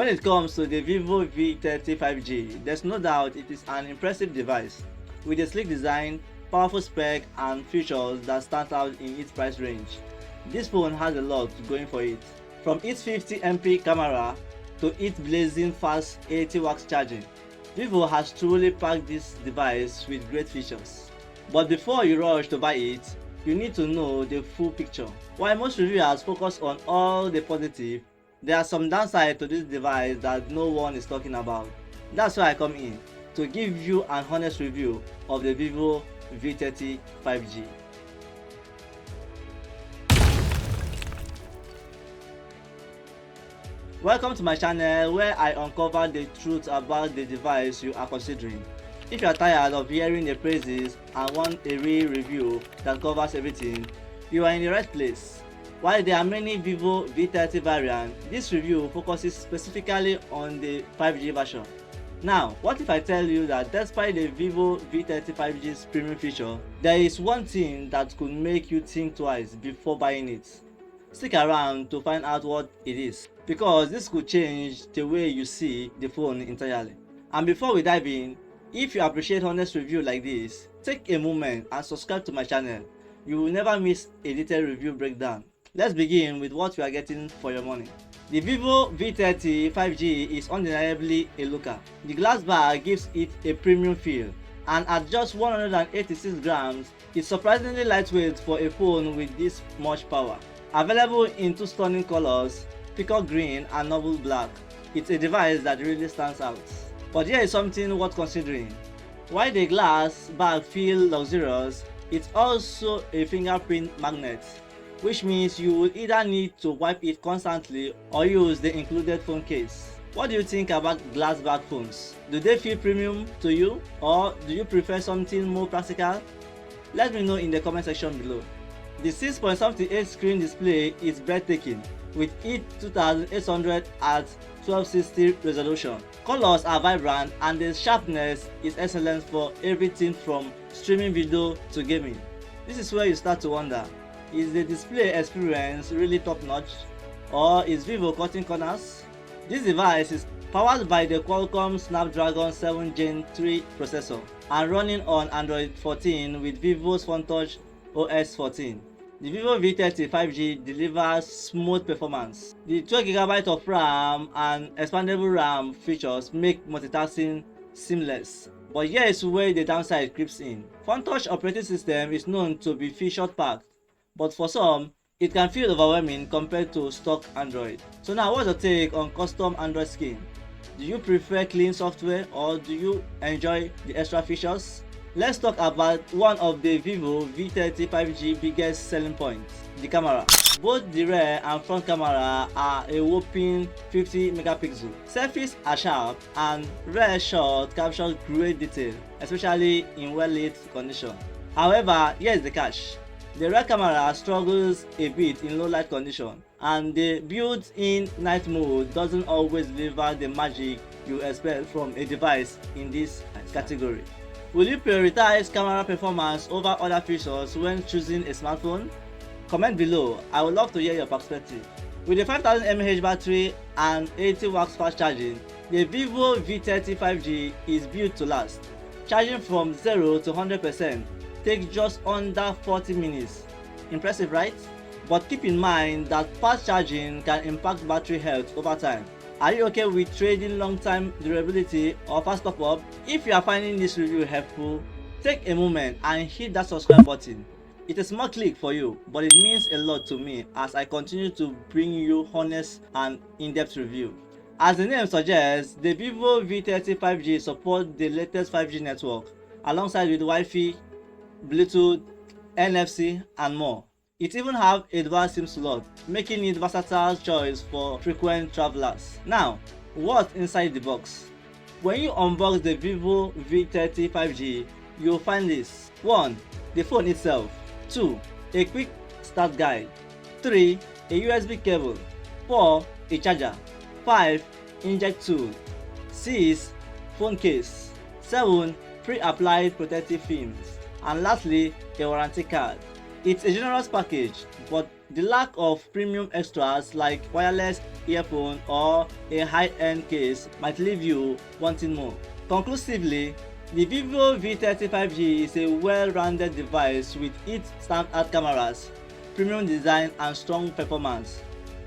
When it comes to the Vivo V30 5G, there's no doubt it is an impressive device with a sleek design, powerful spec and features that stand out in its price range. This phone has a lot going for it, from its 50MP camera to its blazing fast 80 watts charging. Vivo has truly packed this device with great features. But before you rush to buy it, you need to know the full picture. While most reviewers focus on all the positive, there are some downsides to this device that no one is talking about. That's why I come in, to give you an honest review of the Vivo V30 5G. Welcome to my channel where I uncover the truth about the device you are considering. If you are tired of hearing the praises and want a real review that covers everything, you are in the right place. While there are many Vivo V30 variants, this review focuses specifically on the 5G version. Now, what if I tell you that despite the Vivo V30 5G's premium feature, there is one thing that could make you think twice before buying it? Stick around to find out what it is, because this could change the way you see the phone entirely. And before we dive in, if you appreciate honest review like this, take a moment and subscribe to my channel. You will never miss a detailed review breakdown. Let's begin with what you are getting for your money. The Vivo V30 5G is undeniably a looker. The glass bag gives it a premium feel, and at just 186 grams, it's surprisingly lightweight for a phone with this much power. Available in two stunning colors, peacock green and noble black, it's a device that really stands out. But here is something worth considering. While the glass bag feels luxurious, it's also a fingerprint magnet, which means you will either need to wipe it constantly or use the included phone case. What do you think about glass bag phones? Do they feel premium to you, or do you prefer something more practical? Let me know in the comment section below. The 6.78 screen display is breathtaking, with its 2800 at 1260 resolution. Colors are vibrant and the sharpness is excellent for everything from streaming video to gaming. This is where you start to wonder, is the display experience really top notch, or is Vivo cutting corners? This device is powered by the Qualcomm Snapdragon 7 Gen 3 processor and running on Android 14 with Vivo's FunTouch OS 14. The Vivo V30 5G delivers smooth performance. The 12GB of RAM and expandable RAM features make multitasking seamless. But here is where the downside creeps in. FunTouch operating system is known to be feature-packed, but for some, it can feel overwhelming compared to stock Android. So now, what's your take on custom Android skin? Do you prefer clean software, or do you enjoy the extra features? Let's talk about one of the Vivo V30 5G biggest selling points, the camera. Both the rear and front camera are a whopping 50 megapixels. Selfies are sharp and rear shot captures great detail, especially in well-lit condition. However, here's the catch. The rear camera struggles a bit in low light condition, and the built-in night mode doesn't always deliver the magic you expect from a device in this category. Will you prioritize camera performance over other features when choosing a smartphone? Comment below, I would love to hear your perspective. With a 5000 mAh battery and 80 watts fast charging, the Vivo V30 5G is built to last. Charging from 0 to 100% takes just under 40 minutes. Impressive, right? But keep in mind that fast charging can impact battery health over time. Are you okay with trading long-time durability or fast top-up? If you are finding this review helpful, take a moment and hit that subscribe button. It's a small click for you, but it means a lot to me as I continue to bring you honest and in-depth review. As the name suggests, the Vivo V30 5G supports the latest 5G network alongside with Wi-Fi, Bluetooth, NFC and more. It even has a dual SIM slot, making it versatile choice for frequent travelers. Now, what's inside the box? When you unbox the Vivo V30 5G, you'll find this. 1. The phone itself. 2. A quick start guide. 3. A USB cable. 4. A charger. 5. Inject tool. 6. Phone case. 7. Pre-applied protective films. And lastly, a warranty card. It's a generous package, but The lack of premium extras like wireless earphone or a high-end case might leave you wanting more. Conclusively, the Vivo V30 5G is a well-rounded device with its standout cameras, premium design and strong performance.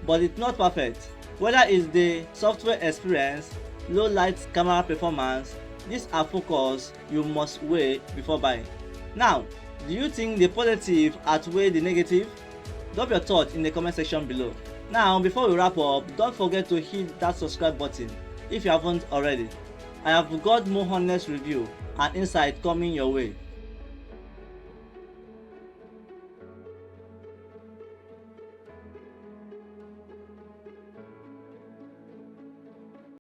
But it's not perfect. Whether it's the software experience, low light camera performance, these are factors you must weigh before buying. Now, do you think the positive outweigh the negative? Drop your thoughts in the comment section below. Now, before we wrap up, don't forget to hit that subscribe button if you haven't already. I have got more honest review and insight coming your way.